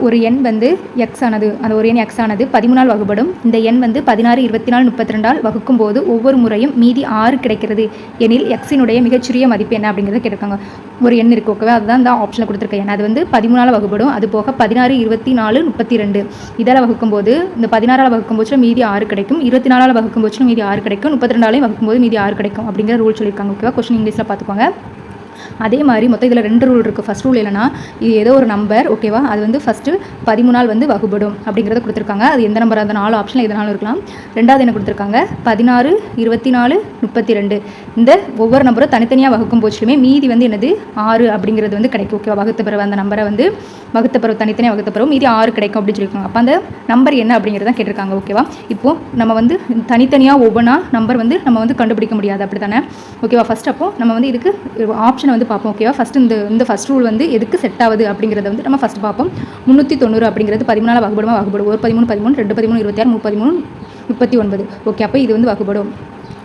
ஒரு எண் வந்து எக்ஸ் ஆனது, அந்த ஒரு எண் எக்ஸ் ஆனது 13ஆல் வகுப்படும். இந்த எண் வந்து 16, 24, 32ஆல் வகுக்கும் போது ஒவ்வொரு முறையும் மீதி 6 கிடைக்கிறது எனில் எக்ஸினுடைய மிகச்சிறிய மதிப்பு என்ன அப்படிங்கிறத கேட்டிருக்காங்க. ஒரு எண் இருக்குது, ஓகேவா? அதுதான் இந்த ஆப்ஷனில் கொடுத்துருக்க எண். அது வந்து 13ஆல் வகுப்படும். அது போக 16, 24, 32 இதால் வகுக்கும் போது இந்த 16ஆல் வகுக்கும் போது மீதி 6 கிடைக்கும், 24ஆல் வகுக்கும் போது மீதி 6 கிடைக்கும், 32ஆலையும் வகுக்கும்போது மீதி 6 கிடைக்கும் அப்படிங்கிற ரூல் சொல்லியிருக்காங்க, ஓகேவா? கொஸ்டின் இங்கிலீஷில் பார்த்துக்கோங்க. அதே மாதிரி மொத்தம் இதில் 2 ரூல் இருக்குது. ஃபஸ்ட் ரூல் என்னன்னா, இது ஏதோ ஒரு நம்பர், ஓகேவா? அது வந்து ஃபஸ்ட்டு 13ஆல் வந்து வகுப்படும் அப்படிங்கிறத கொடுத்துருக்காங்க. அது எந்த நம்பராக அந்த 4 ஆப்ஷனில் எதனாலும் இருக்கலாம். ரெண்டாவது என்ன கொடுத்துருக்காங்க, 16, 24, 32 இந்த ஒவ்வொரு நம்பரும் தனித்தனியாக வகுக்கும் போச்சுமே மீதி வந்து என்னது 6 அப்படிங்கிறது வந்து கிடைக்கும், ஓகேவா? வகுத்த பிறகு அந்த நம்பரை வந்து வகுத்த பிறகு தனித்தனியாக வகுத்த பிறகு மீதி 6 கிடைக்கும் அப்படின்னு சொல்லியிருக்காங்க. அப்போ அந்த நம்பர் என்ன அப்படிங்கிறத கேட்டிருக்காங்க, ஓகேவா? இப்போது நம்ம வந்து தனித்தனியாக ஒவ்வொன்றா நம்பர் வந்து நம்ம வந்து கண்டுபிடிக்க முடியாது, அப்படி தானே, ஓகேவா? ஃபஸ்ட் அப்போ நம்ம வந்து இதுக்கு ஆப்ஷனை வந்து பார்ப்போம், ஓகேவா? ஃபஸ்ட்டு இந்த ஃபஸ்ட் ரூல் வந்து எதுக்கு செட் ஆகுது அப்படிங்கிறத வந்து நம்ம ஃபஸ்ட் பார்ப்போம். 390 அப்படிங்கிறது 13ஆல் வகுப்படுமா? வகுப்படும். 1 13, 13, 2 13, 26, 33, 39, ஓகே. அப்போ இது வந்து வகுப்படும்.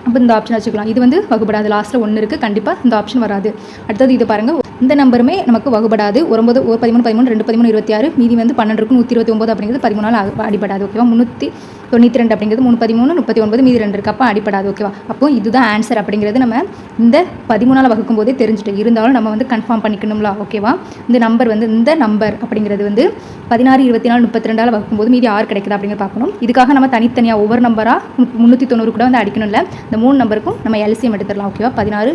அப்போ இந்த ஆப்ஷன் வச்சுக்கலாம். இது வந்து வகுப்படாது, லாஸ்ட்டில் 1 இருக்குது, கண்டிப்பாக இந்த ஆப்ஷன் வராது. அடுத்தது இது பாருங்கள், இந்த நம்பருமே நமக்கு வகுப்படாது. 1 13, 13, 2 13, 26 மீதி வந்து 12 129 அப்படிங்கிறது 13ஆல் அடிப்படாது, ஓகேவா? 392 அப்படிங்கிறது 3 13, 39 மீதி 2 இருக்குது, அப்போ அடிப்படாது, ஓகேவா? அப்போ இதுதான் ஆன்சர் அப்படிங்கிறது நம்ம இந்த 13ஆல் வகுக்கும் போதே தெரிஞ்சுட்டு இருந்தாலும் நம்ம வந்து கன்ஃபார்ம் பண்ணிக்கணும்ல, ஓகேவா? இந்த நம்பர் வந்து இந்த நம்பர் அப்படிங்கிறது வந்து 16, 24, 32ஆல் வகுக்கும்போது மீதி 6 கிடைக்குது அப்படிங்கிறத பார்க்கணும். இதுக்காக நம்ம தனித்தனியாக ஒவ்வொரு நம்பராக 390 கூட வந்து அடிக்கணும் இல்லை. இந்த 3 நம்பருக்கும் நம்ம எல்சிஎம் எடுத்துடலாம், ஓகேவா? 16,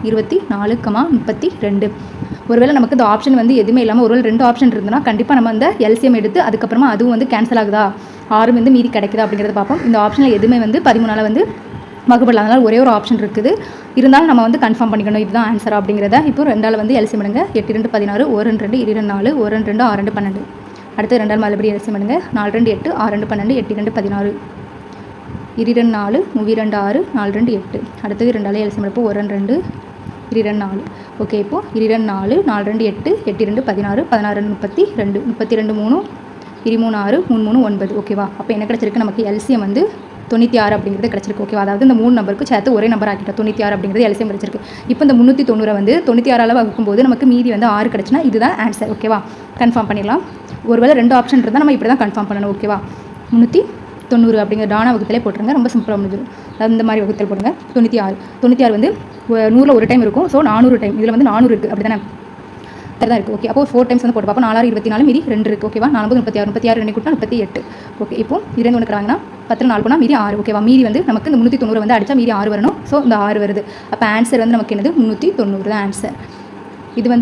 24, 32. ஒருவேளை நமக்கு இந்த ஆப்ஷன் வந்து எதுவுமே இல்லாமல் ஒருவேளை 2 ஆப்ஷன் இருந்ததுன்னா கண்டிப்பாக நம்ம அந்த எல்சிஎம் எடுத்து அதுக்கப்புறமா அதுவும் வந்து கேன்சல் ஆகுதா, 6 வந்து மீதி கிடைக்குதா அப்படிங்கிறத பார்ப்போம். இந்த ஆப்ஷனில் எதுவுமே வந்து 13ஆல் வந்து வகுப்படலாம், அதனால் ஒரே ஒரு ஆப்ஷன் இருக்குது. இருந்தாலும் நம்ம வந்து கன்ஃபார்ம் பண்ணிக்கணும் இதுதான் ஆன்சர் அப்படிங்கிறத. இப்போ 2ஆல் வந்து எல்சிஎம் எடுங்க. 8 2 16, 1 2 2 4, 1 2 6 2 12. அடுத்து 2ஆல் மறுபடியும் எல்சிஎம் எடுங்க. 4 2 8, 6 2 12, 8 2 16, 2 4, 3 2 6, 4 2 8. அடுத்தது 2ஆல் எல்சிஎம் எடுப்போம். 1 2 2 4, ஓகே. இப்போது 2 4, 4 2 8, 8 2 16, 16 32, 32 3, 23 6, 3 3 9, ஓகேவா? அப்போ என்ன கிடச்சிருக்கு நமக்கு எல்சிஎம் வந்து 96 அப்படிங்கிறது கிடச்சிருக்கு, ஓகேவா? அதாவது இந்த 3 நம்பருக்கு சேர்த்து ஒரே நம்பர் ஆக்கிட்டோம், 96 அப்படிங்கிறது எல்சிஎம் கிடச்சிருக்கு. இப்போ இந்த 390 வந்து 96ஆல் வகுக்கும்போது நமக்கு மீதி வந்து 6 கிடச்சுன்னா இதுதான் ஆன்சர், ஓகேவா? கன்ஃபார்ம் பண்ணிடலாம். ஒருவேளை 2 ஆப்ஷன் இருந்தால் நம்ம இப்படி தான் கன்ஃபார்ம் பண்ணணும், ஓகேவா? 390 அப்படிங்கிற டானா வகுத்திலே போட்டுருங்க, ரொம்ப சிம்பிளாக முடிஞ்சிடும். அதாவது இந்த மாதிரி வகுத்தில் போடுங்க. 96 வந்து 100ல் ஒரு டைம் இருக்கும், ஸோ 400 டைம். இதில் வந்து 400 இருக்குது, அப்படி தானே தான் இருக்குது, ஓகே. அப்போ 4 டைம்ஸ் வந்து போட்டு பார்ப்போம். 4 6 24 மீதி 2 இருக்குது, ஓகேவா? 4 36, 36 2 கூட்டினா 38, ஓகே. இப்போ 2 ஒன்று கிடவாங்கன்னா 10 4 போனால் மீதி 6, ஓகேவா? மீதி வந்து நமக்கு இந்த 390 வந்து அடித்தா மீதி 6 வரணும், ஸோ இந்த 6 வருது. அப்போ ஆன்சர் வந்து நமக்கு என்னது 390 தான் ஆன்சர். இது வந்து